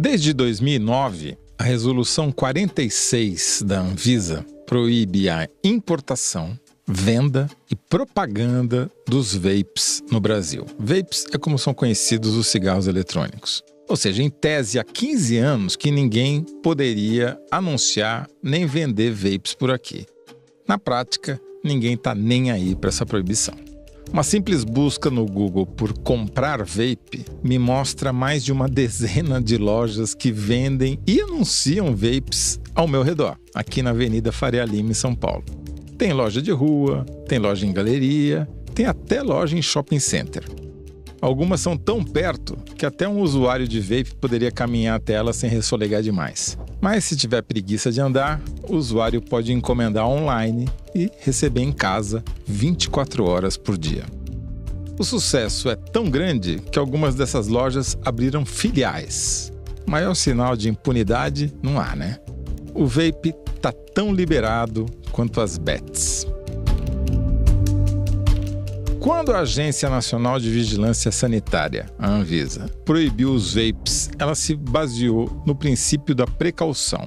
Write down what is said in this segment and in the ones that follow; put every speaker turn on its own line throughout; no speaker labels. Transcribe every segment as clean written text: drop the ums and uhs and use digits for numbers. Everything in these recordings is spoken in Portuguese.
Desde 2009, a Resolução 46 da Anvisa proíbe a importação, venda e propaganda dos vapes no Brasil. Vapes é como são conhecidos os cigarros eletrônicos. Ou seja, em tese, há 15 anos que ninguém poderia anunciar nem vender vapes por aqui. Na prática, ninguém está nem aí para essa proibição. Uma simples busca no Google por comprar vape me mostra mais de uma dezena de lojas que vendem e anunciam vapes ao meu redor, aqui na Avenida Faria Lima, em São Paulo. Tem loja de rua, tem loja em galeria, tem até loja em shopping center. Algumas são tão perto que até um usuário de vape poderia caminhar até elas sem resfolegar demais. Mas se tiver preguiça de andar, o usuário pode encomendar online e receber em casa 24 horas por dia. O sucesso é tão grande que algumas dessas lojas abriram filiais. Maior sinal de impunidade não há, né? O vape tá tão liberado quanto as bets. Quando a Agência Nacional de Vigilância Sanitária, a Anvisa, proibiu os vapes, ela se baseou no princípio da precaução.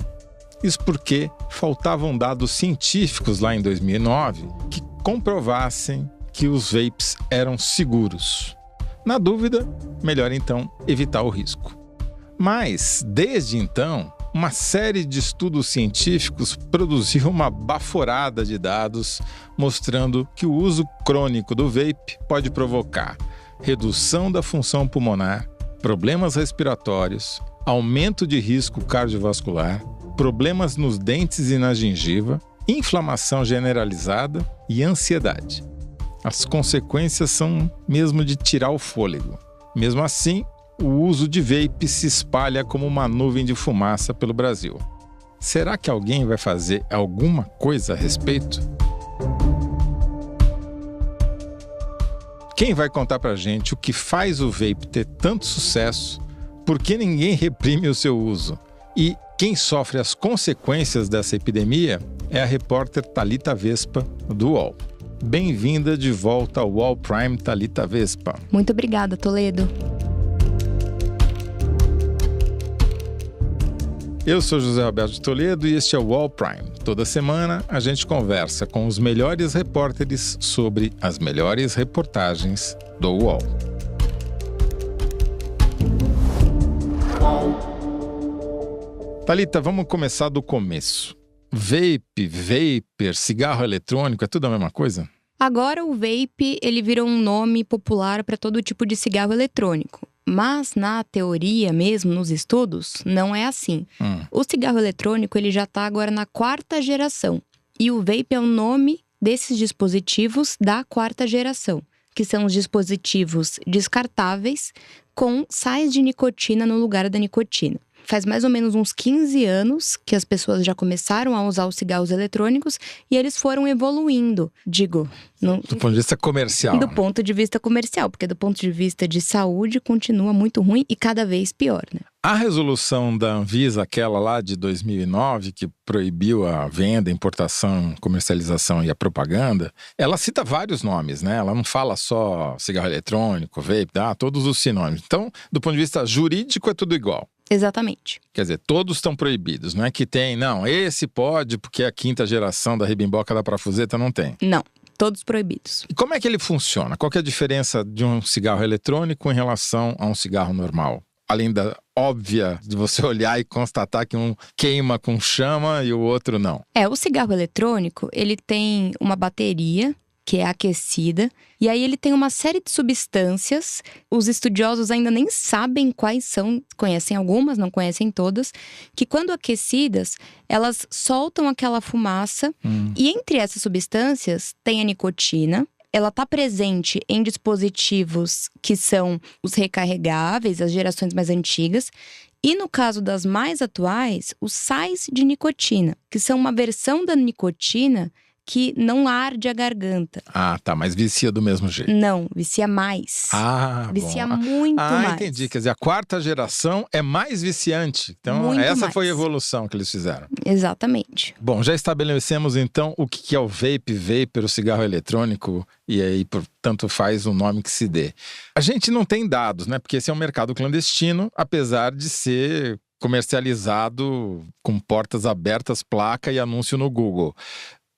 Isso porque faltavam dados científicos lá em 2009 que comprovassem que os vapes eram seguros. Na dúvida, melhor então evitar o risco. Mas, desde então, uma série de estudos científicos produziu uma baforada de dados mostrando que o uso crônico do vape pode provocar redução da função pulmonar, problemas respiratórios, aumento de risco cardiovascular, problemas nos dentes e na gengiva, inflamação generalizada e ansiedade. As consequências são mesmo de tirar o fôlego. Mesmo assim, o uso de vape se espalha como uma nuvem de fumaça pelo Brasil. Será que alguém vai fazer alguma coisa a respeito? Quem vai contar pra gente o que faz o vape ter tanto sucesso, por que ninguém reprime o seu uso? E quem sofre as consequências dessa epidemia é a repórter Thalita Vespa, do UOL. Bem-vinda de volta ao UOL Prime, Thalita Vespa.
Muito obrigada, Toledo.
Eu sou José Roberto de Toledo e este é o UOL Prime. Toda semana a gente conversa com os melhores repórteres sobre as melhores reportagens do UOL. Thalita, vamos começar do começo. Vape, vapor, cigarro eletrônico, é tudo a mesma coisa?
Agora o vape, ele virou um nome popular para todo tipo de cigarro eletrônico. Mas na teoria mesmo, nos estudos, não é assim. O cigarro eletrônico ele já está agora na 4ª geração. E o vape é o nome desses dispositivos da 4ª geração, que são os dispositivos descartáveis com sais de nicotina no lugar da nicotina. Faz mais ou menos uns 15 anos que as pessoas já começaram a usar os cigarros eletrônicos e eles foram evoluindo,
do ponto de vista comercial.
Do ponto de vista comercial, porque do ponto de vista de saúde continua muito ruim e cada vez pior, né?
A resolução da Anvisa, aquela lá de 2009, que proibiu a venda, importação, comercialização e a propaganda, ela cita vários nomes, né? Ela não fala só cigarro eletrônico, vape, todos os sinônimos. Então, do ponto de vista jurídico, é tudo igual.
Exatamente.
Quer dizer, todos estão proibidos, não é que tem, não, esse pode porque a 5ª geração da ribimboca da parafuseta não tem.
Não, todos proibidos.
E como é que ele funciona? Qual que é a diferença de um cigarro eletrônico em relação a um cigarro normal? Além da óbvia de você olhar e constatar que um queima com chama e o outro não.
O cigarro eletrônico, ele tem uma bateria que é aquecida, e aí ele tem uma série de substâncias, os estudiosos ainda nem sabem quais são, conhecem algumas, não conhecem todas, que quando aquecidas, elas soltam aquela fumaça, e entre essas substâncias tem a nicotina. Ela está presente em dispositivos que são os recarregáveis, as gerações mais antigas, e no caso das mais atuais, os sais de nicotina, que são uma versão da nicotina que não arde a garganta.
Mas vicia do mesmo jeito.
Não, vicia mais. Vicia muito mais.
Entendi. Quer dizer, a 4ª geração é mais viciante. Então,
muito
essa
mais.
foi a evolução que eles fizeram.
Exatamente.
Bom, já estabelecemos então o que é o vape, vapor, o cigarro eletrônico, e aí, portanto, faz o nome que se dê. A gente não tem dados, né? Porque esse é um mercado clandestino, apesar de ser comercializado com portas abertas, placa e anúncio no Google.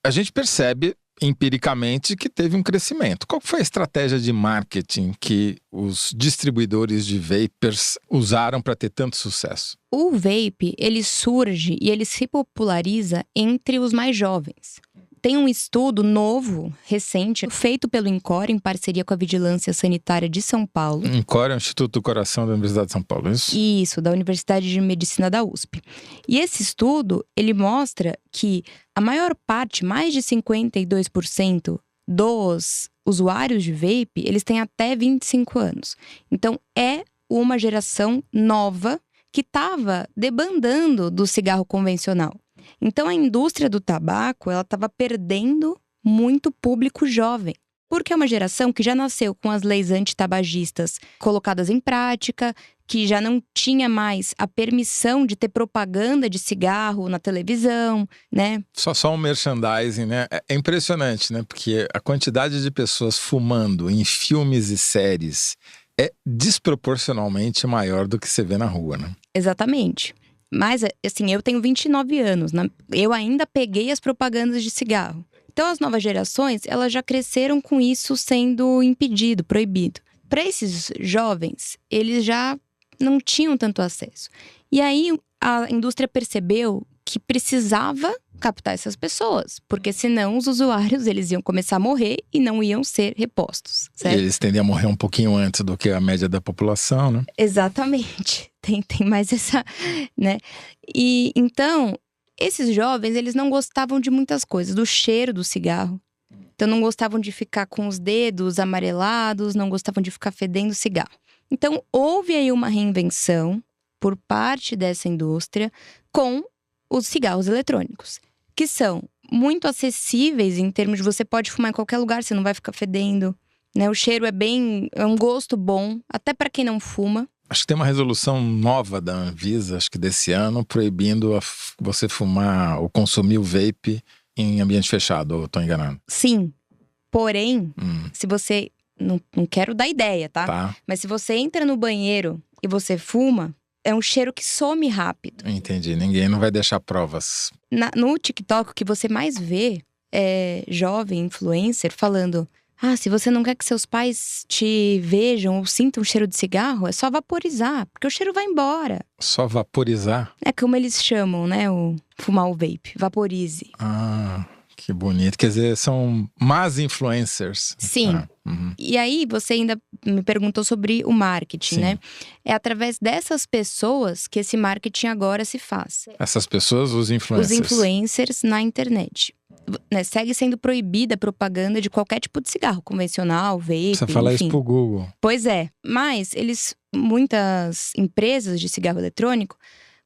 A gente percebe empiricamente que teve um crescimento. Qual foi a estratégia de marketing que os distribuidores de vapers usaram para ter tanto sucesso?
O vape, ele surge e ele se populariza entre os mais jovens. Tem um estudo novo, recente, feito pelo INCOR, em parceria com a Vigilância Sanitária de São Paulo.
INCOR é o Instituto do Coração da Universidade de São Paulo, é isso?
Isso, da Universidade de Medicina da USP. E esse estudo, ele mostra que a maior parte, mais de 52% dos usuários de vape, eles têm até 25 anos. Então, é uma geração nova que estava debandando do cigarro convencional. Então, a indústria do tabaco, ela estava perdendo muito público jovem. Porque é uma geração que já nasceu com as leis antitabagistas colocadas em prática, que já não tinha mais a permissão de ter propaganda de cigarro na televisão, né?
Só um merchandising, né? É impressionante, né? Porque a quantidade de pessoas fumando em filmes e séries é desproporcionalmente maior do que você vê na rua, né?
Exatamente. Mas, assim, eu tenho 29 anos, né? Eu ainda peguei as propagandas de cigarro. Então, as novas gerações, elas já cresceram com isso sendo impedido, proibido. Para esses jovens, eles já não tinham tanto acesso. E aí, a indústria percebeu que precisava captar essas pessoas, porque senão os usuários, eles iam começar a morrer e não iam ser repostos, certo?
E eles tendem a morrer um pouquinho antes do que a média da população, né?
Exatamente. Tem mais essa, né? E então, esses jovens, eles não gostavam de muitas coisas, do cheiro do cigarro. Então, não gostavam de ficar com os dedos amarelados, não gostavam de ficar fedendo cigarro. Então, houve aí uma reinvenção por parte dessa indústria com os cigarros eletrônicos, que são muito acessíveis em termos de você pode fumar em qualquer lugar, você não vai ficar fedendo, né? O cheiro é um gosto bom, até para quem não fuma.
Acho que tem uma resolução nova da Anvisa, acho que desse ano, proibindo você fumar ou consumir o vape em ambiente fechado, ou estou enganado?
Sim, porém, se você… Não quero dar ideia,
Tá.
Mas se você entra no banheiro e você fuma, é um cheiro que some rápido.
Entendi, ninguém não vai deixar provas.
No TikTok, o que você mais vê é jovem influencer falando… se você não quer que seus pais te vejam ou sintam o cheiro de cigarro, é só vaporizar, porque o cheiro vai embora.
Só vaporizar?
É como eles chamam, né, fumar o vape, vaporize.
Que bonito. Quer dizer, são más influencers.
Sim. E aí, você ainda me perguntou sobre o marketing,
Sim.
né? É através dessas pessoas que esse marketing agora se faz.
Essas pessoas, os influencers.
Os influencers na internet. Né? Segue sendo proibida a propaganda de qualquer tipo de cigarro, convencional, vape,
Você fala
enfim.
isso pro Google.
Pois é. Mas muitas empresas de cigarro eletrônico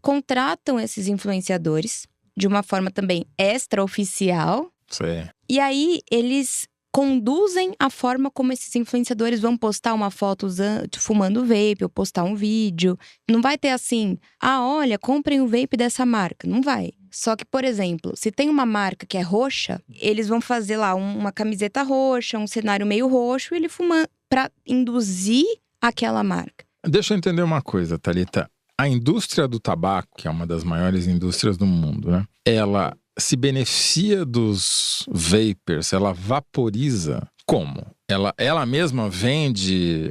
contratam esses influenciadores de uma forma também extraoficial.
Sim.
E aí, eles conduzem a forma como esses influenciadores vão postar uma foto fumando vape ou postar um vídeo. Não vai ter assim, olha, comprem o vape dessa marca. Não vai. Só que, por exemplo, se tem uma marca que é roxa, eles vão fazer lá uma camiseta roxa, um cenário meio roxo, e ele fuma para induzir aquela marca.
Deixa eu entender uma coisa, Thalita. A indústria do tabaco, que é uma das maiores indústrias do mundo, né? Ela se beneficia dos vapers, ela vaporiza como? Ela mesma vende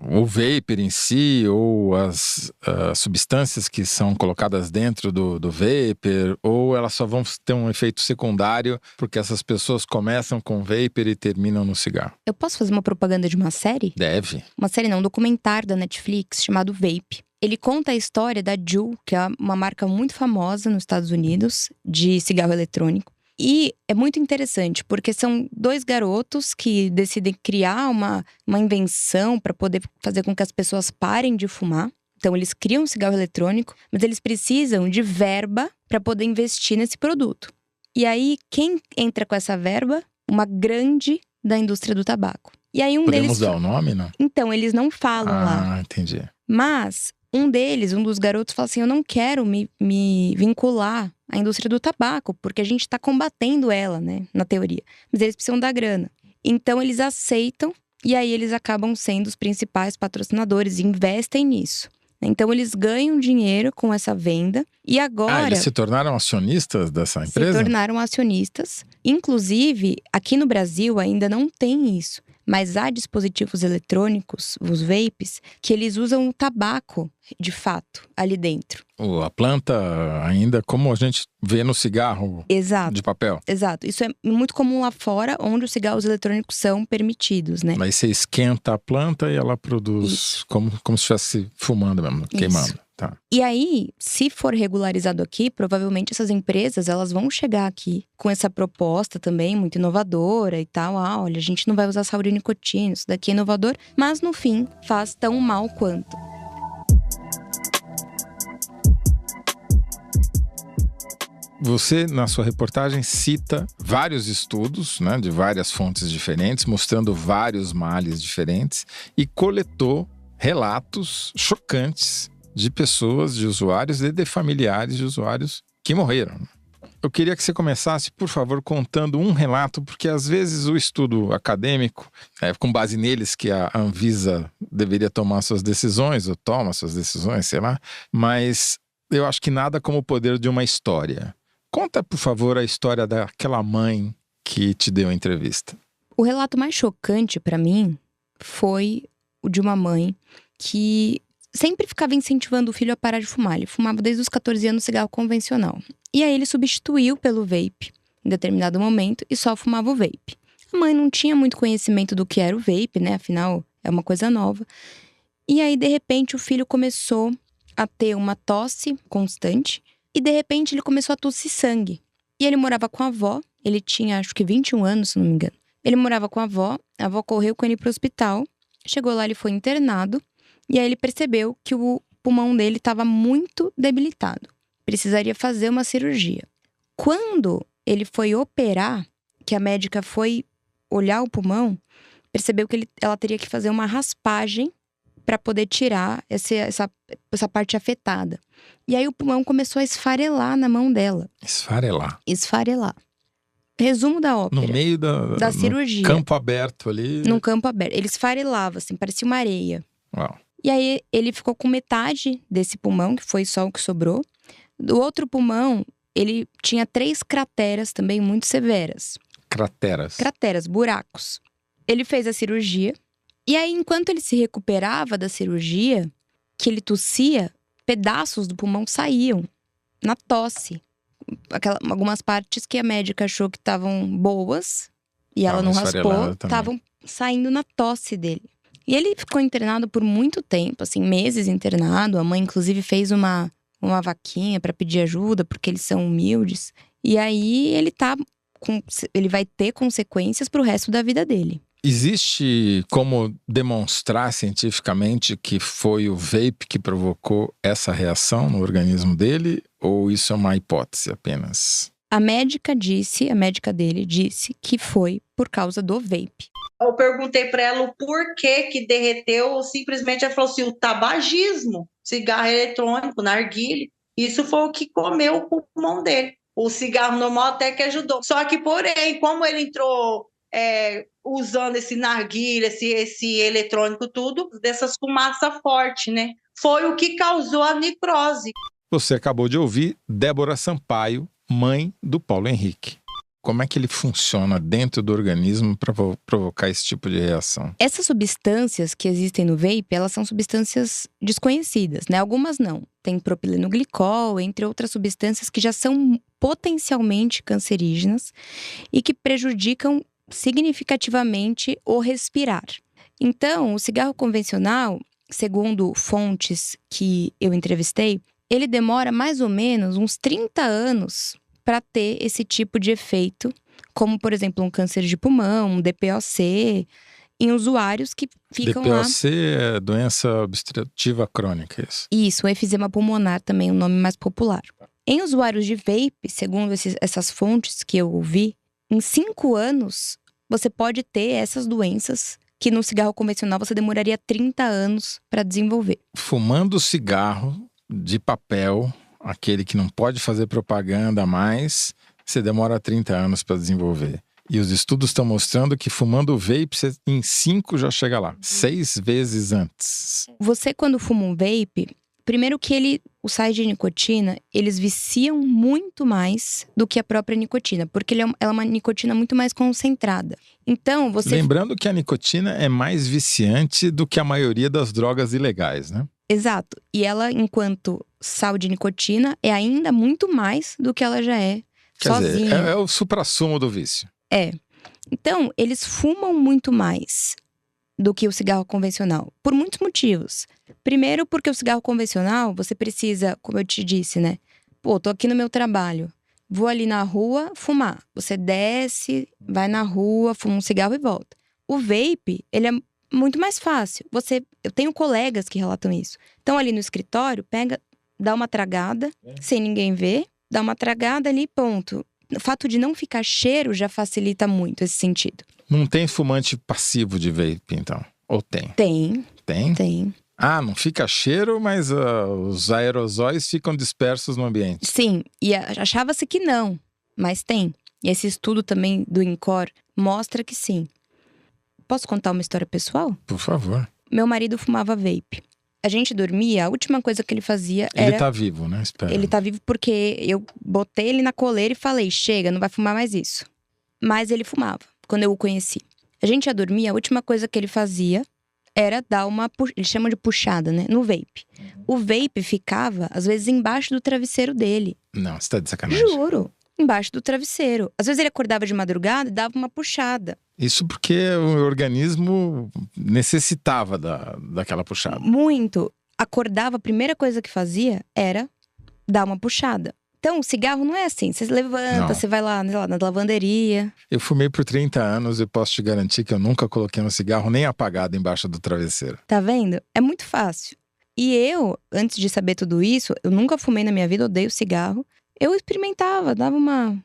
o vapor em si, ou as substâncias que são colocadas dentro do vapor, ou elas só vão ter um efeito secundário porque essas pessoas começam com vapor e terminam no cigarro?
Eu posso fazer uma propaganda de uma série?
Deve.
Uma série não, um documentário da Netflix chamado Vape. Ele conta a história da Juul, que é uma marca muito famosa nos Estados Unidos de cigarro eletrônico. E é muito interessante, porque são dois garotos que decidem criar uma invenção para poder fazer com que as pessoas parem de fumar. Então, eles criam um cigarro eletrônico, mas eles precisam de verba para poder investir nesse produto. E aí, quem entra com essa verba? Uma grande da indústria do tabaco. E aí,
Podemos dar o nome, não?
Então, eles não falam lá.
Entendi.
Mas um dos garotos, fala assim: eu não quero me vincular à indústria do tabaco, porque a gente está combatendo ela, né, na teoria. Mas eles precisam da grana. Então, eles aceitam, e aí eles acabam sendo os principais patrocinadores e investem nisso. Então, eles ganham dinheiro com essa venda. E agora…
eles se tornaram acionistas dessa empresa?
Se tornaram acionistas. Inclusive, aqui no Brasil ainda não tem isso. Mas há dispositivos eletrônicos, os vapes, que eles usam o tabaco, de fato, ali dentro.
A planta ainda, como a gente vê no cigarro de papel.
Exato. Isso é muito comum lá fora, onde os cigarros eletrônicos são permitidos, né?
Aí você esquenta a planta e ela produz como se estivesse fumando mesmo, queimando. Tá.
E aí, se for regularizado aqui, provavelmente essas empresas, elas vão chegar aqui com essa proposta também, muito inovadora e tal. Olha, a gente não vai usar sal de nicotina, isso daqui é inovador. Mas, no fim, faz tão mal quanto.
Você, na sua reportagem, cita vários estudos, né, de várias fontes diferentes, mostrando vários males diferentes e coletou relatos chocantes de pessoas, de usuários e de familiares de usuários que morreram. Eu queria que você começasse, por favor, contando um relato, porque às vezes o estudo acadêmico, com base neles que a Anvisa deveria tomar suas decisões, ou toma suas decisões, sei lá, mas eu acho que nada como o poder de uma história. Conta, por favor, a história daquela mãe que te deu a entrevista.
O relato mais chocante para mim foi o de uma mãe que sempre ficava incentivando o filho a parar de fumar. Ele fumava desde os 14 anos cigarro convencional. E aí ele substituiu pelo vape em determinado momento e só fumava o vape. A mãe não tinha muito conhecimento do que era o vape, né? Afinal, é uma coisa nova. E aí, de repente, o filho começou a ter uma tosse constante. E, de repente, ele começou a tossir sangue. E ele morava com a avó. Ele tinha, acho que 21 anos, se não me engano. Ele morava com a avó correu com ele para o hospital. Chegou lá, ele foi internado. E aí ele percebeu que o pulmão dele estava muito debilitado. Precisaria fazer uma cirurgia. Quando ele foi operar, que a médica foi olhar o pulmão, percebeu que ela teria que fazer uma raspagem para poder tirar essa parte afetada. E aí o pulmão começou a esfarelar na mão dela. Esfarelar. Resumo da ópera.
No meio da
cirurgia.
No campo aberto ali.
Num campo aberto. Ele esfarelava, assim, parecia uma areia.
Uau.
E aí ele ficou com metade desse pulmão, que foi só o que sobrou. Do outro pulmão, ele tinha 3 crateras também muito severas. Crateras, buracos. Ele fez a cirurgia. E aí, enquanto ele se recuperava da cirurgia, que ele tossia, pedaços do pulmão saíam na tosse. Algumas partes que a médica achou que estavam boas e ela não raspou, estavam saindo na tosse dele. E ele ficou internado por muito tempo, assim, meses internado. A mãe, inclusive, fez uma vaquinha para pedir ajuda, porque eles são humildes. E aí, ele vai ter consequências pro resto da vida dele.
Existe como demonstrar cientificamente que foi o vape que provocou essa reação no organismo dele? Ou isso é uma hipótese apenas?
A médica dele disse que foi por causa do vape.
Eu perguntei para ela o porquê que derreteu, simplesmente ela falou assim, o tabagismo, cigarro eletrônico, narguilé, isso foi o que comeu o pulmão dele. O cigarro normal até que ajudou. Só que, porém, como ele entrou usando esse narguilé, esse eletrônico, tudo, dessas fumaças fortes, né? Foi o que causou a necrose.
Você acabou de ouvir Débora Sampaio, mãe do Paulo Henrique. Como é que ele funciona dentro do organismo para provocar esse tipo de reação?
Essas substâncias que existem no vape, elas são substâncias desconhecidas, né? Algumas não. Tem propilenoglicol, entre outras substâncias que já são potencialmente cancerígenas e que prejudicam significativamente o respirar. Então, o cigarro convencional, segundo fontes que eu entrevistei, ele demora mais ou menos uns 30 anos para ter esse tipo de efeito, como, por exemplo, um câncer de pulmão, um DPOC, em usuários que ficam lá…
DPOC é doença obstrutiva crônica, isso?
Isso, o efizema pulmonar também é o nome mais popular. Em usuários de vape, segundo essas fontes que eu ouvi, em 5 anos, você pode ter essas doenças que no cigarro convencional você demoraria 30 anos para desenvolver.
Fumando cigarro de papel, aquele que não pode fazer propaganda mais, você demora 30 anos para desenvolver. E os estudos estão mostrando que fumando vape, você em 5 já chega lá. 6 vezes antes.
Você, quando fuma um vape, Primeiro que os sais de nicotina, eles viciam muito mais do que a própria nicotina. Porque ela é uma nicotina muito mais concentrada. Então, você…
Lembrando que a nicotina é mais viciante do que a maioria das drogas ilegais, né?
Exato. E ela, enquanto sal de nicotina, é ainda muito mais do que ela já é
Quer
sozinha.
dizer, é o suprassumo do vício.
É. Então, eles fumam muito mais do que o cigarro convencional, por muitos motivos. Primeiro, porque o cigarro convencional, você precisa, como eu te disse, né? Pô, tô aqui no meu trabalho, vou ali na rua fumar. Você desce, vai na rua, fuma um cigarro e volta. O vape, ele é muito mais fácil. Eu tenho colegas que relatam isso. Então, ali no escritório, pega, dá uma tragada, sem ninguém ver, dá uma tragada ali, ponto. O fato de não ficar cheiro já facilita muito esse sentido.
Não tem fumante passivo de vape, então? Ou tem?
Tem.
Tem?
Tem.
Ah, não fica cheiro, mas os aerosóis ficam dispersos no ambiente.
Sim, e achava-se que não, mas tem. E esse estudo também do INCOR mostra que sim. Posso contar uma história pessoal?
Por favor.
Meu marido fumava vape. A gente dormia, a última coisa que ele fazia era…
Ele tá vivo, né? Espera.
Ele tá vivo porque eu botei ele na coleira e falei, chega, não vai fumar mais isso. Mas ele fumava, quando eu o conheci. A gente ia dormir, a última coisa que ele fazia era dar uma… Eles chamam de puxada, né? No vape. O vape ficava, às vezes, embaixo do travesseiro dele.
Não, você tá de sacanagem.
Juro. Embaixo do travesseiro. Às vezes ele acordava de madrugada e dava uma puxada.
Isso porque o organismo necessitava daquela puxada.
Muito. Acordava, a primeira coisa que fazia era dar uma puxada. Então, o cigarro não é assim. Você levanta,
Não.
você vai lá na lavanderia.
Eu fumei por 30 anos e posso te garantir que eu nunca coloquei um cigarro nem apagado embaixo do travesseiro.
Tá vendo? É muito fácil. E eu, antes de saber tudo isso, eu nunca fumei na minha vida, odeio cigarro. Eu experimentava, dava uma…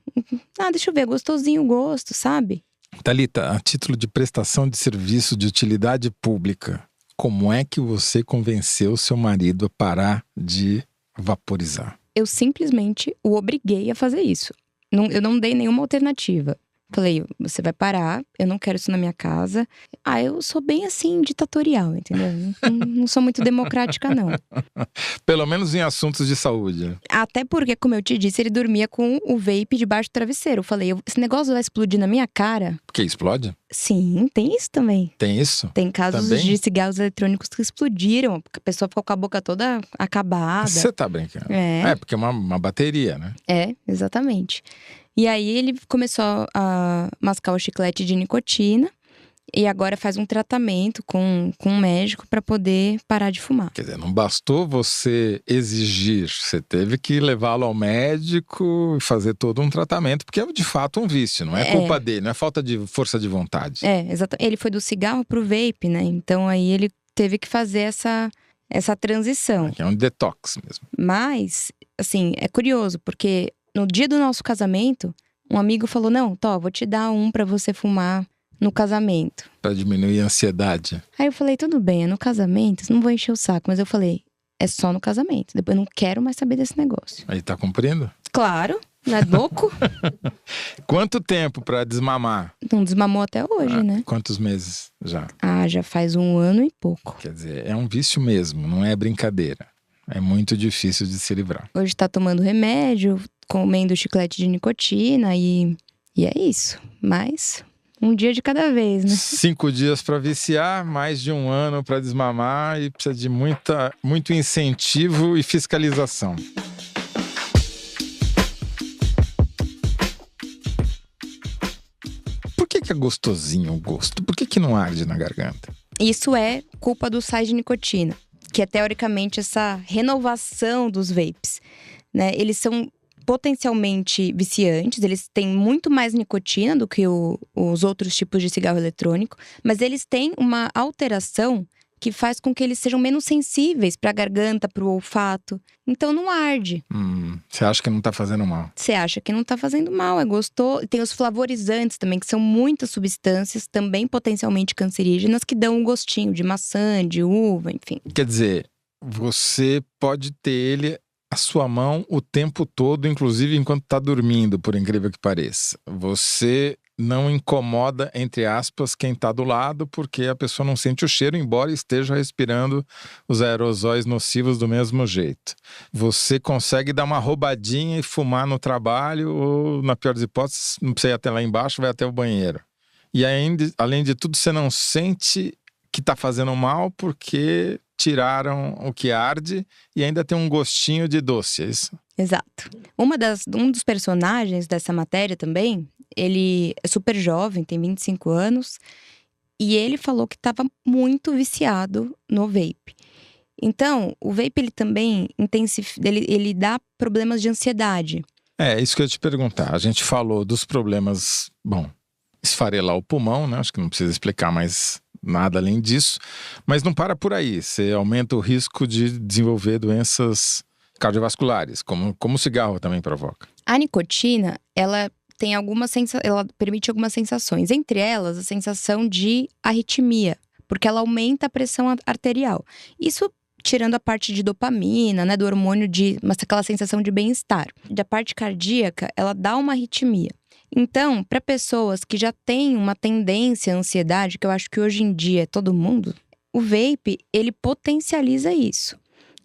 deixa eu ver, gostosinho o gosto, sabe?
Thalita, a título de prestação de serviço de utilidade pública, como é que você convenceu seu marido a parar de vaporizar?
Eu simplesmente o obriguei a fazer isso. Eu não dei nenhuma alternativa. Falei, você vai parar, eu não quero isso na minha casa. Eu sou bem assim, ditatorial, entendeu? Não sou muito democrática, não.
Pelo menos em assuntos de saúde.
Até porque, como eu te disse, ele dormia com o vape debaixo do travesseiro. Eu falei, esse negócio vai explodir na minha cara?
Porque explode?
Sim, tem isso também.
Tem isso?
Tem casos
Também?
de cigarros eletrônicos que explodiram. A pessoa ficou com a boca toda acabada.
Você tá brincando.
É.
Porque é uma bateria, né?
É, exatamente. E aí ele começou a mascar o chiclete de nicotina e agora faz um tratamento com um médico para poder parar de fumar.
Quer dizer, não bastou você exigir, você teve que levá-lo ao médico e fazer todo um tratamento, porque é de fato um vício, não é culpa dele, não é falta de força de vontade.
É, exatamente. Ele foi do cigarro pro vape, né? Então aí ele teve que fazer essa transição.
É um detox mesmo.
Mas, assim, é curioso, porque no dia do nosso casamento, um amigo falou, não, vou te dar um pra você fumar no casamento.
Pra diminuir a ansiedade.
Aí eu falei, tudo bem, é no casamento, não vou encher o saco. Mas eu falei, é só no casamento, depois eu não quero mais saber desse negócio.
Aí tá cumprindo?
Claro, não é louco?
Quanto tempo pra desmamar?
Não desmamou até hoje, né?
Quantos meses já?
Já faz 1 ano e pouco.
Quer dizer, é um vício mesmo, não é brincadeira. É muito difícil de se livrar.
Hoje tá tomando remédio, comendo chiclete de nicotina e é isso. Mas um dia de cada vez, né?
5 dias pra viciar, mais de 1 ano pra desmamar e precisa de muito incentivo e fiscalização. Por que é gostosinho o gosto? Por que não arde na garganta?
Isso é culpa dos sais de nicotina, que é teoricamente essa renovação dos vapes, né? Eles são potencialmente viciantes, eles têm muito mais nicotina do que os outros tipos de cigarro eletrônico, mas eles têm uma alteração que faz com que eles sejam menos sensíveis para a garganta, para o olfato. Então não arde.
Você acha que não tá fazendo mal?
Você acha que não tá fazendo mal, é gostoso. Tem os flavorizantes também, que são muitas substâncias, também potencialmente cancerígenas, que dão um gostinho de maçã, de uva, enfim.
Quer dizer, você pode ter ele à sua mão o tempo todo, inclusive enquanto tá dormindo, por incrível que pareça. Você não incomoda, entre aspas, quem está do lado, porque a pessoa não sente o cheiro, embora esteja respirando os aerosóis nocivos do mesmo jeito. Você consegue dar uma roubadinha e fumar no trabalho, ou, na pior das hipóteses, não precisa ir até lá embaixo, vai até o banheiro. E ainda, além de tudo, você não sente que está fazendo mal, porque tiraram o que arde e ainda tem um gostinho de doce, é isso?
Exato. Um dos personagens dessa matéria também, ele é super jovem, tem 25 anos, e ele falou que estava muito viciado no vape. Então, o vape ele também ele dá problemas de ansiedade.
É, isso que eu ia te perguntar. A gente falou dos problemas, esfarelar o pulmão, né? Acho que não precisa explicar mais nada além disso. Mas não para por aí. Você aumenta o risco de desenvolver doenças cardiovasculares, como o cigarro também provoca.
A nicotina, ela tem ela permite algumas sensações. Entre elas, a sensação de arritmia, porque ela aumenta a pressão arterial. Isso tirando a parte de dopamina, né, do hormônio aquela sensação de bem-estar. Da parte cardíaca, ela dá uma arritmia. Então, para pessoas que já têm uma tendência à ansiedade, que eu acho que hoje em dia é todo mundo, o vape, ele potencializa isso.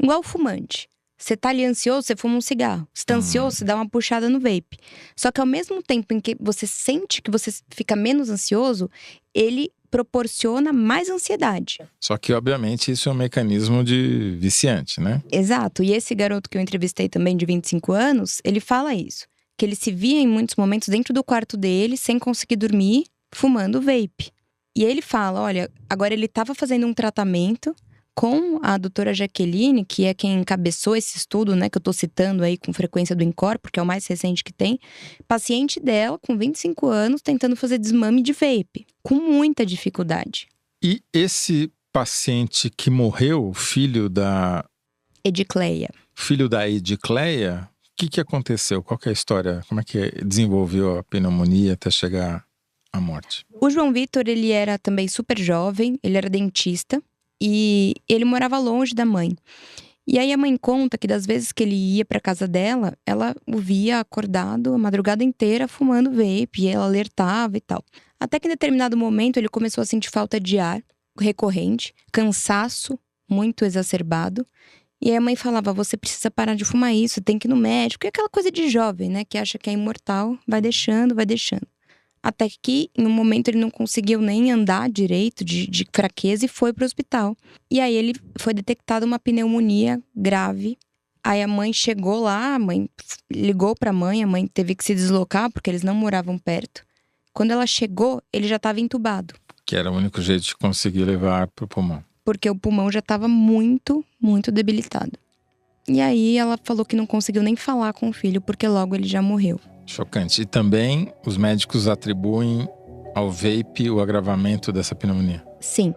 Igual o fumante. Você tá ali ansioso, você fuma um cigarro. Você tá ansioso, você dá uma puxada no vape. Só que ao mesmo tempo em que você sente que você fica menos ansioso, ele proporciona mais ansiedade.
Só que, obviamente, isso é um mecanismo de viciante, né?
Exato. E esse garoto que eu entrevistei também, de 25 anos, ele fala isso. Que ele se via em muitos momentos dentro do quarto dele, sem conseguir dormir, fumando vape. E ele fala, olha, agora ele estava fazendo um tratamento com a doutora Jaqueline, que é quem encabeçou esse estudo, né, que eu tô citando aí com frequência do INCOR, porque é o mais recente que tem. Paciente dela, com 25 anos, tentando fazer desmame de vape, com muita dificuldade.
E esse paciente que morreu, filho da
Edicleia,
o que aconteceu? Qual que é a história? Como é que desenvolveu a pneumonia até chegar à morte?
O João Vitor, ele era também super jovem, ele era dentista. E ele morava longe da mãe. E aí a mãe conta que das vezes que ele ia pra casa dela, ela o via acordado a madrugada inteira fumando vape, e ela alertava e tal. Até que em determinado momento ele começou a sentir falta de ar recorrente, cansaço muito exacerbado. E aí a mãe falava, você precisa parar de fumar isso, tem que ir no médico. E aquela coisa de jovem, né, que acha que é imortal, vai deixando. Até que, em um momento, ele não conseguiu nem andar direito, de fraqueza, e foi para o hospital. E aí, ele foi detectada uma pneumonia grave. Aí, a mãe chegou lá, a mãe ligou para a mãe teve que se deslocar, porque eles não moravam perto. Quando ela chegou, ele já estava entubado.
Que era o único jeito de conseguir levar ar para o pulmão.
Porque o pulmão já estava muito, muito debilitado. E aí, ela falou que não conseguiu nem falar com o filho, porque logo ele já morreu.
Chocante. E também os médicos atribuem ao vape o agravamento dessa pneumonia.
Sim.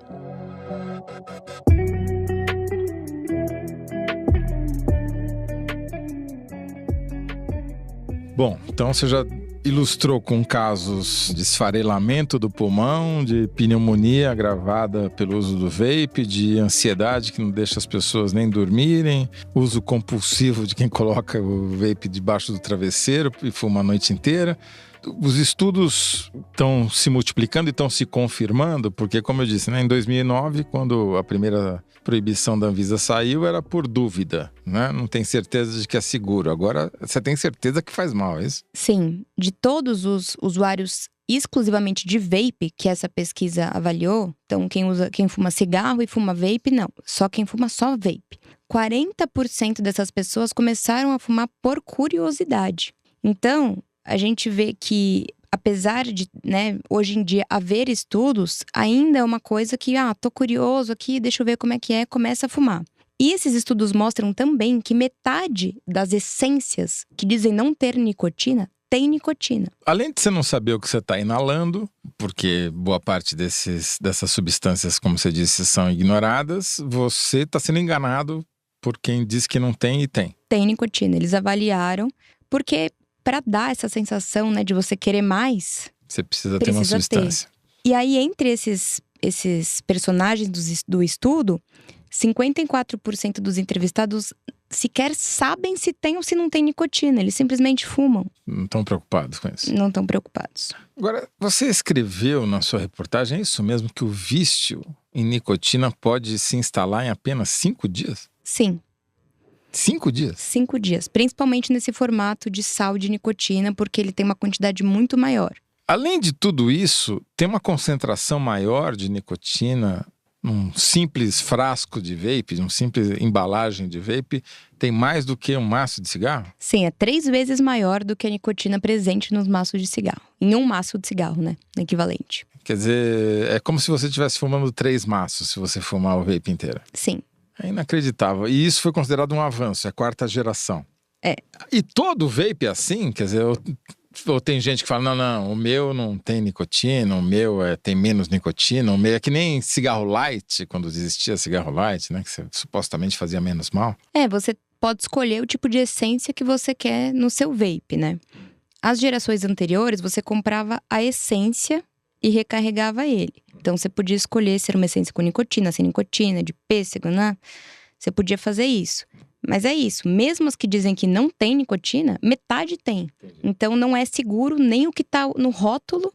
Bom, então você já ilustrou com casos de esfarelamento do pulmão, de pneumonia agravada pelo uso do vape, de ansiedade que não deixa as pessoas nem dormirem, uso compulsivo de quem coloca o vape debaixo do travesseiro e fuma a noite inteira. Os estudos estão se multiplicando e estão se confirmando, porque, como eu disse, né, em 2009, quando a primeira proibição da Anvisa saiu, era por dúvida, né? Não tem certeza de que é seguro. Agora, você tem certeza que faz mal, é isso?
Sim. De todos os usuários exclusivamente de vape, que essa pesquisa avaliou, então quem fuma cigarro e fuma vape, não. Só quem fuma só vape. 40% dessas pessoas começaram a fumar por curiosidade. Então, a gente vê que, apesar de, né, hoje em dia haver estudos, ainda é uma coisa que, tô curioso aqui, deixa eu ver como é que é, começa a fumar. E esses estudos mostram também que metade das essências que dizem não ter nicotina, tem nicotina.
Além de você não saber o que você está inalando, porque boa parte dessas substâncias, como você disse, são ignoradas, você está sendo enganado por quem diz que não tem e tem.
Tem nicotina, eles avaliaram, porque para dar essa sensação, né, de você querer mais,
você precisa ter uma substância.
E aí, entre esses personagens do estudo, 54% dos entrevistados sequer sabem se tem ou se não tem nicotina. Eles simplesmente fumam.
Não estão preocupados com isso.
Não estão preocupados.
Agora, você escreveu na sua reportagem, é isso mesmo, que o vício em nicotina pode se instalar em apenas 5 dias?
Sim.
5 dias?
5 dias. Principalmente nesse formato de sal de nicotina, porque ele tem uma quantidade muito maior.
Além de tudo isso, tem uma concentração maior de nicotina num simples frasco de vape, num simples embalagem de vape, tem mais do que um maço de cigarro?
Sim, é 3 vezes maior do que a nicotina presente nos maços de cigarro. Em um maço de cigarro, né? Equivalente.
Quer dizer, é como se você estivesse fumando 3 maços, se você fumar o vape inteiro.
Sim.
É inacreditável. E isso foi considerado um avanço, é a 4ª geração.
É.
E todo vape é assim? Quer dizer, ou tem gente que fala, não, o meu não tem nicotina, o meu tem menos nicotina, o meu é que nem cigarro light, quando existia cigarro light, né? Que você supostamente fazia menos mal.
Você pode escolher o tipo de essência que você quer no seu vape, né? As gerações anteriores, você comprava a essência e recarregava ele. Então, você podia escolher se era uma essência com nicotina, sem nicotina, de pêssego, né? Você podia fazer isso. Mas é isso, mesmo as que dizem que não tem nicotina, metade tem. Então não é seguro, nem o que tá no rótulo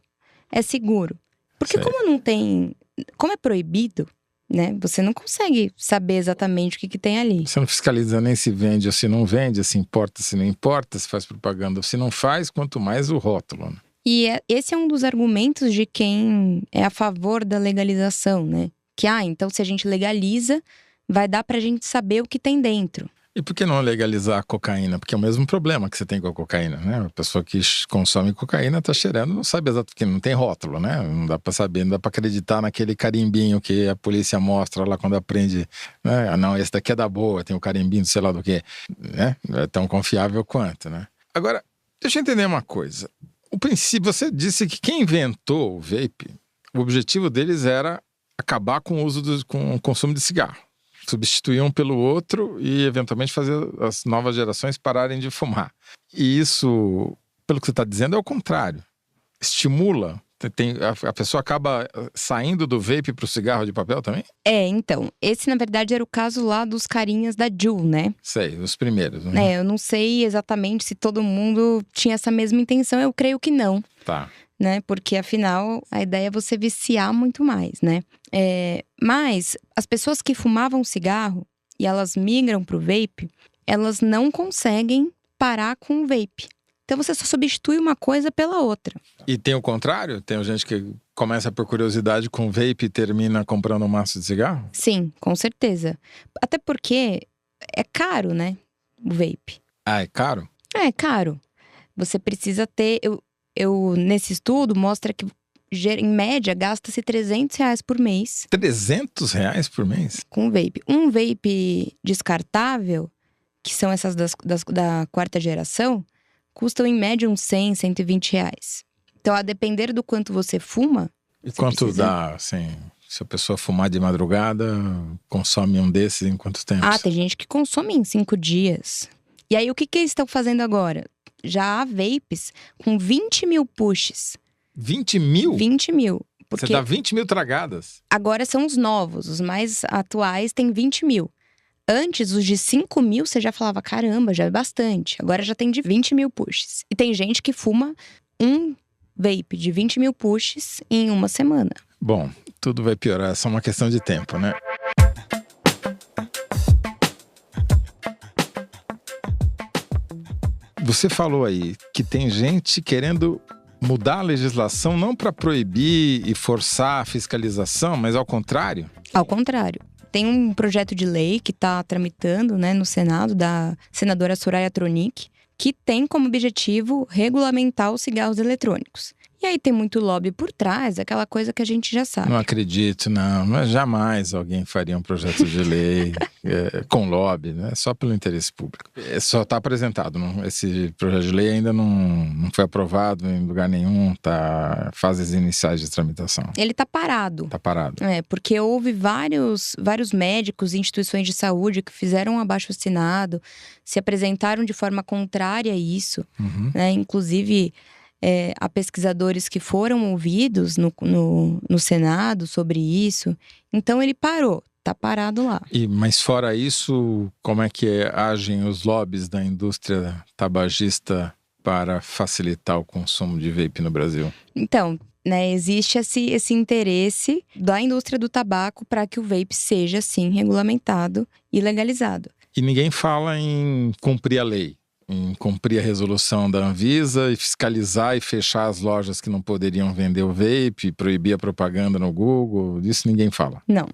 é seguro. Porque como não tem, como é proibido, né? Você não consegue saber exatamente o que tem ali.
Você não fiscaliza nem se vende ou se não vende, se importa, se não importa, se faz propaganda ou se não faz, quanto mais o rótulo, né?
E esse é um dos argumentos de quem é a favor da legalização, né? Que, então se a gente legaliza, vai dar pra gente saber o que tem dentro.
E por que não legalizar a cocaína? Porque é o mesmo problema que você tem com a cocaína, né? A pessoa que consome cocaína tá cheirando, não sabe exatamente, porque não tem rótulo, né? Não dá pra saber, não dá pra acreditar naquele carimbinho que a polícia mostra lá quando aprende, né? Não, esse daqui é da boa, tem o carimbinho, sei lá do quê, né? É tão confiável quanto, né? Agora, deixa eu entender uma coisa. O princípio, você disse que quem inventou o vape, o objetivo deles era acabar com o uso com o consumo de cigarro. Substituir um pelo outro e, eventualmente, fazer as novas gerações pararem de fumar. E isso, pelo que você está dizendo, é o contrário. Estimula. A pessoa acaba saindo do vape para o cigarro de papel também?
Então. Esse, na verdade, era o caso lá dos carinhas da Juul, né?
Sei, os primeiros. Né?
Eu não sei exatamente se todo mundo tinha essa mesma intenção. Eu creio que não.
Tá.
Né? Porque, afinal, a ideia é você viciar muito mais, né? Mas as pessoas que fumavam cigarro e elas migram pro vape, elas não conseguem parar com o vape. Então você só substitui uma coisa pela outra.
E tem o contrário? Tem gente que começa por curiosidade com vape e termina comprando um maço de cigarro?
Sim, com certeza. Até porque é caro, né? O vape.
É caro?
É caro. Você precisa ter... nesse estudo, mostra que, em média, gasta-se R$300 por mês.
R$300 por mês?
Com vape. Um vape descartável, que são essas da 4ª geração, custam, em média, uns R$100, R$120. Então, a depender do quanto você fuma...
E quanto dá, assim... Se a pessoa fumar de madrugada, consome um desses em quanto tempo?
Tem gente que consome em 5 dias. E aí, o que eles estão fazendo agora? Já há vapes com 20 mil pushes.
20 mil?
20 mil.
Você dá 20 mil tragadas?
Agora são os novos, os mais atuais têm 20 mil. Antes, os de 5 mil, você já falava, caramba, já é bastante. Agora já tem de 20 mil pushes. E tem gente que fuma um vape de 20 mil pushes em uma semana.
Bom, tudo vai piorar, é só uma questão de tempo, né? Você falou aí que tem gente querendo mudar a legislação não para proibir e forçar a fiscalização, mas ao contrário?
Ao contrário. Tem um projeto de lei que está tramitando, né, no Senado, da senadora Soraya Tronic, que tem como objetivo regulamentar os cigarros eletrônicos. E aí tem muito lobby por trás, aquela coisa que a gente já sabe.
Não acredito, não. Mas jamais alguém faria um projeto de lei com lobby, né? Só pelo interesse público. Só está apresentado. Esse projeto de lei ainda não foi aprovado em lugar nenhum. Está fases iniciais de tramitação.
Ele está parado.
Está parado.
Porque houve vários médicos e instituições de saúde que fizeram um abaixo-assinado, se apresentaram de forma contrária a isso.
Uhum.
Né? Inclusive... há pesquisadores que foram ouvidos no Senado sobre isso. Então ele parou. tá parado lá.
Mas fora isso, como é que agem os lobbies da indústria tabagista para facilitar o consumo de vape no Brasil?
Então, né, existe esse interesse da indústria do tabaco para que o vape seja, sim, regulamentado e legalizado.
E ninguém fala em cumprir a lei, em cumprir a resolução da Anvisa e fiscalizar e fechar as lojas que não poderiam vender o vape, proibir a propaganda no Google, disso ninguém fala.
Não.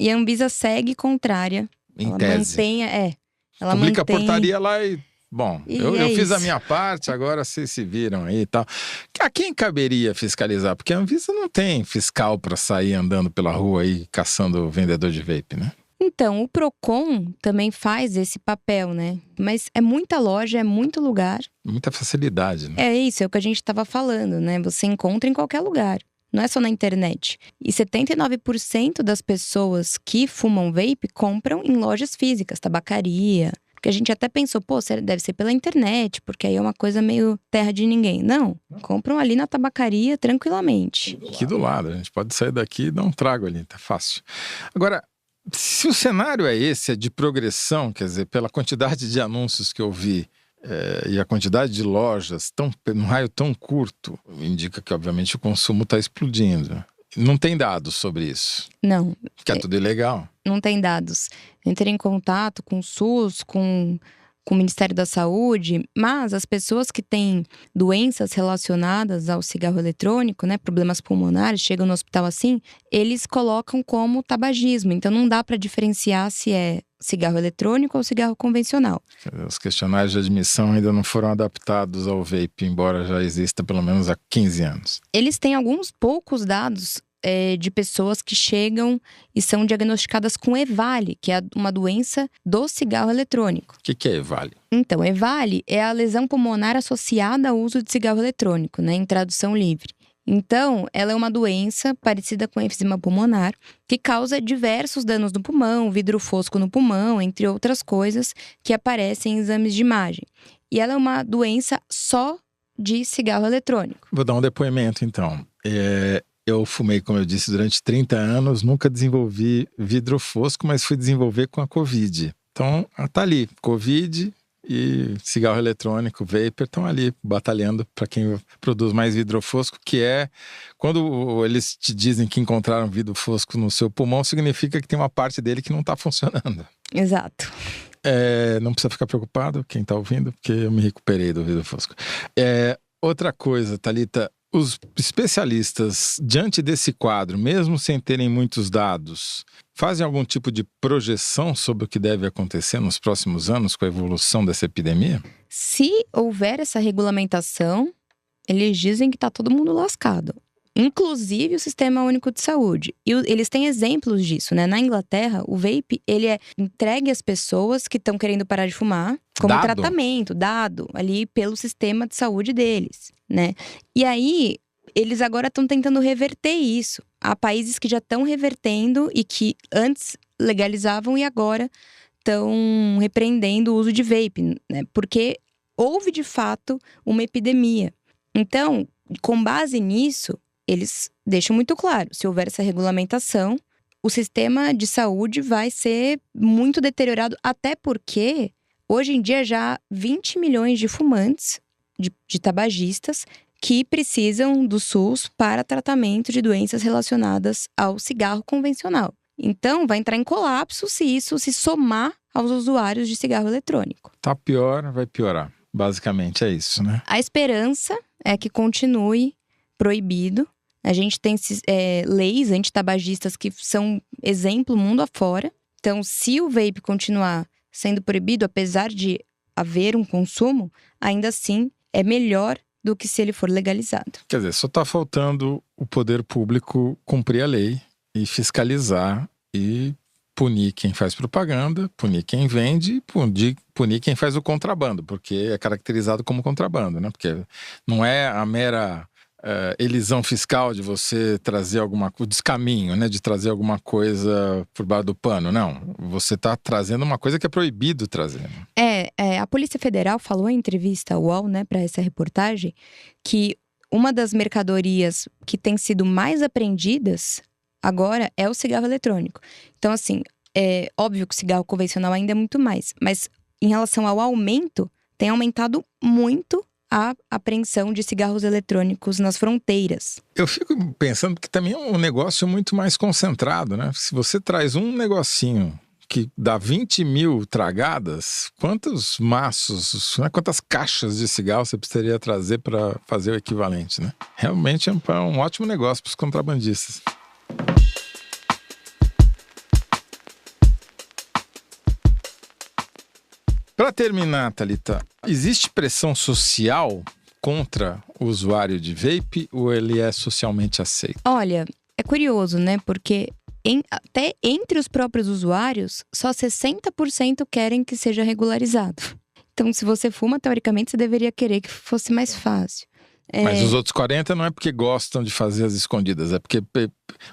E a Anvisa segue contrária.
Em tese.
Ela
publica
mantém...
a portaria lá e... Bom, eu fiz a minha parte, agora vocês se viram aí e tal. A quem caberia fiscalizar? Porque a Anvisa não tem fiscal para sair andando pela rua aí caçando vendedor de vape, né?
Então, o Procon também faz esse papel, né? Mas é muita loja, é muito lugar.
Muita facilidade, né?
É isso, é o que a gente estava falando, né? Você encontra em qualquer lugar. Não é só na internet. E 79% das pessoas que fumam vape compram em lojas físicas, tabacaria. Porque a gente até pensou, deve ser pela internet, porque aí é uma coisa meio terra de ninguém. Não, compram ali na tabacaria tranquilamente.
Aqui do lado, a gente pode sair daqui e dar um trago ali, tá fácil. Agora, se o cenário é esse, é de progressão, quer dizer, pela quantidade de anúncios que eu vi e a quantidade de lojas num raio tão curto, indica que, obviamente, o consumo está explodindo. Não tem dados sobre isso.
Não.
Que é tudo ilegal.
Não tem dados. Entrei em contato com o SUS, com o Ministério da Saúde, mas as pessoas que têm doenças relacionadas ao cigarro eletrônico, né, problemas pulmonares, chegam no hospital assim, eles colocam como tabagismo. Então não dá para diferenciar se é cigarro eletrônico ou cigarro convencional.
Os questionários de admissão ainda não foram adaptados ao vape, embora já exista pelo menos há 15 anos.
Eles têm alguns poucos dados de pessoas que chegam e são diagnosticadas com EVALI, que é uma doença do cigarro eletrônico.
O que é EVALI?
Então, EVALI é a lesão pulmonar associada ao uso de cigarro eletrônico, né, em tradução livre. Então, ela é uma doença parecida com enfisema pulmonar, que causa diversos danos no pulmão, vidro fosco no pulmão, entre outras coisas que aparecem em exames de imagem. E ela é uma doença só de cigarro eletrônico. Vou
dar um depoimento, então. Eu fumei, como eu disse, durante 30 anos, nunca desenvolvi vidro fosco, mas fui desenvolver com a Covid. Então, tá ali, Covid e cigarro eletrônico, vapor, estão ali batalhando para quem produz mais vidro fosco, que é quando eles te dizem que encontraram vidro fosco no seu pulmão, significa que tem uma parte dele que não está funcionando.
Exato.
Não precisa ficar preocupado, quem está ouvindo, porque eu me recuperei do vidro fosco. Outra coisa, Thalita, os especialistas, diante desse quadro, mesmo sem terem muitos dados, fazem algum tipo de projeção sobre o que deve acontecer nos próximos anos com a evolução dessa epidemia?
Se houver essa regulamentação, eles dizem que está todo mundo lascado. Inclusive o Sistema Único de Saúde. E eles têm exemplos disso, né? Na Inglaterra, o vape, ele é entregue às pessoas que estão querendo parar de fumar como tratamento, dado ali pelo sistema de saúde deles, né? E aí, eles agora estão tentando reverter isso. Há países que já estão revertendo e que antes legalizavam e agora estão repreendendo o uso de vape, né? Porque houve, de fato, uma epidemia. Então, com base nisso, eles deixam muito claro, se houver essa regulamentação, o sistema de saúde vai ser muito deteriorado, até porque hoje em dia já há 20 milhões de fumantes, de tabagistas, que precisam do SUS para tratamento de doenças relacionadas ao cigarro convencional. Então, vai entrar em colapso se isso se somar aos usuários de cigarro eletrônico.
Tá pior, vai piorar. Basicamente é isso, né?
A esperança é que continue proibido. A gente tem leis antitabagistas que são exemplo mundo afora. Então, se o vape continuar sendo proibido, apesar de haver um consumo, ainda assim é melhor do que se ele for legalizado.
Quer dizer, só está faltando o poder público cumprir a lei e fiscalizar e punir quem faz propaganda, punir quem vende e punir quem faz o contrabando, porque é caracterizado como contrabando, né? Porque não é a mera elisão fiscal de você trazer o descaminho, né? De trazer alguma coisa por baixo do pano, não. Você está trazendo uma coisa que é proibido trazer.
A Polícia Federal falou em entrevista ao UOL, né, para essa reportagem, que uma das mercadorias que tem sido mais apreendidas agora é o cigarro eletrônico. Então, assim, É óbvio que o cigarro convencional ainda é muito mais. Mas em relação ao aumento, tem aumentado muito a apreensão de cigarros eletrônicos nas fronteiras.
Eu fico pensando que também é um negócio muito mais concentrado, né? Se você traz um negocinho que dá 20 mil tragadas, quantos maços, né? Quantas caixas de cigarro você precisaria trazer para fazer o equivalente, né? Realmente é um ótimo negócio para os contrabandistas. Para terminar, Thalita, existe pressão social contra o usuário de vape ou ele é socialmente aceito?
Olha, é curioso, né? Porque até entre os próprios usuários, só 60% querem que seja regularizado. Então, se você fuma, teoricamente, você deveria querer que fosse mais fácil.
Mas os outros 40% não é porque gostam de fazer as escondidas, é porque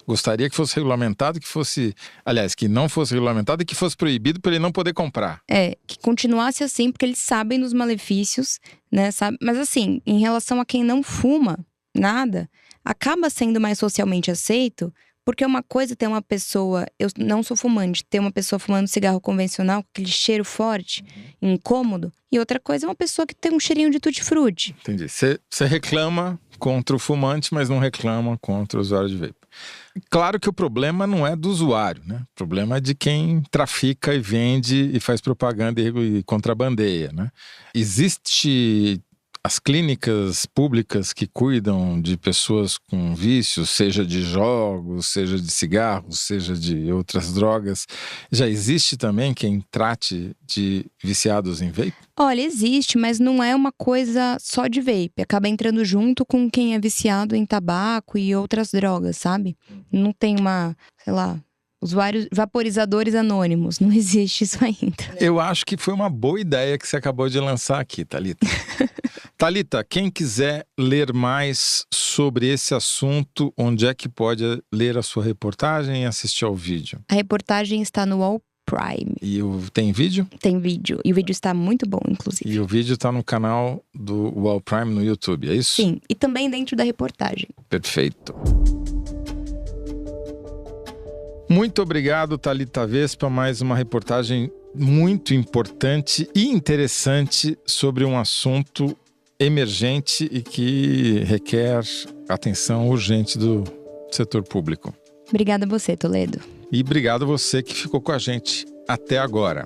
gostaria que fosse regulamentado, que não fosse regulamentado e que fosse proibido para ele não poder comprar.
Que continuasse assim, porque eles sabem dos malefícios, né? Mas assim, em relação a quem não fuma nada, acaba sendo mais socialmente aceito. Porque uma coisa é ter uma pessoa, eu não sou fumante, ter uma pessoa fumando cigarro convencional com aquele cheiro forte, incômodo. E outra coisa é uma pessoa que tem um cheirinho de tutti-frutti.
Entendi. Você reclama contra o fumante, mas não reclama contra o usuário de vape. Claro que o problema não é do usuário, né? O problema é de quem trafica e vende e faz propaganda e contrabandeia, né? Existe as clínicas públicas que cuidam de pessoas com vícios, seja de jogos, seja de cigarros, seja de outras drogas. Já existe também quem trate de viciados em vape?
Olha, existe, mas não é uma coisa só de vape. Acaba entrando junto com quem é viciado em tabaco e outras drogas, sabe? Não tem usuários vaporizadores anônimos. Não existe isso ainda.
Eu acho que foi uma boa ideia que você acabou de lançar aqui, Thalita. Thalita, quem quiser ler mais sobre esse assunto, onde é que pode ler a sua reportagem e assistir ao vídeo?
A reportagem está no UOL Prime.
E tem vídeo?
Tem vídeo. E o vídeo está muito bom, inclusive.
E o vídeo está no canal do UOL Prime no YouTube, é isso?
Sim, e também dentro da reportagem.
Perfeito. Muito obrigado, Thalita Vespa, mais uma reportagem muito importante e interessante sobre um assunto emergente e que requer atenção urgente do setor público.
Obrigada a você, Toledo.
E obrigado a você que ficou com a gente até agora.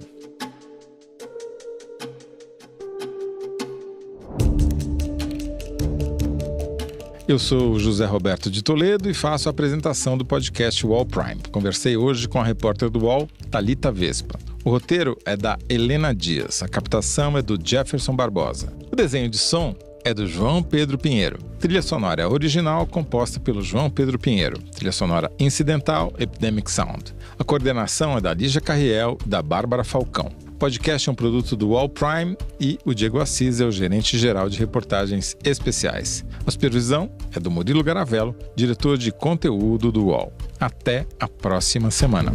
Eu sou o José Roberto de Toledo e faço a apresentação do podcast UOL Prime. Conversei hoje com a repórter do UOL, Thalita Vespa. O roteiro é da Helena Dias, a captação é do Jefferson Barbosa. O desenho de som é do João Pedro Pinheiro. Trilha sonora original composta pelo João Pedro Pinheiro. Trilha sonora incidental, Epidemic Sound. A coordenação é da Lígia Carriel e da Bárbara Falcão. O podcast é um produto do UOL Prime e o Diego Assis é o gerente-geral de reportagens especiais. A supervisão é do Murilo Garavello, diretor de conteúdo do UOL. Até a próxima semana.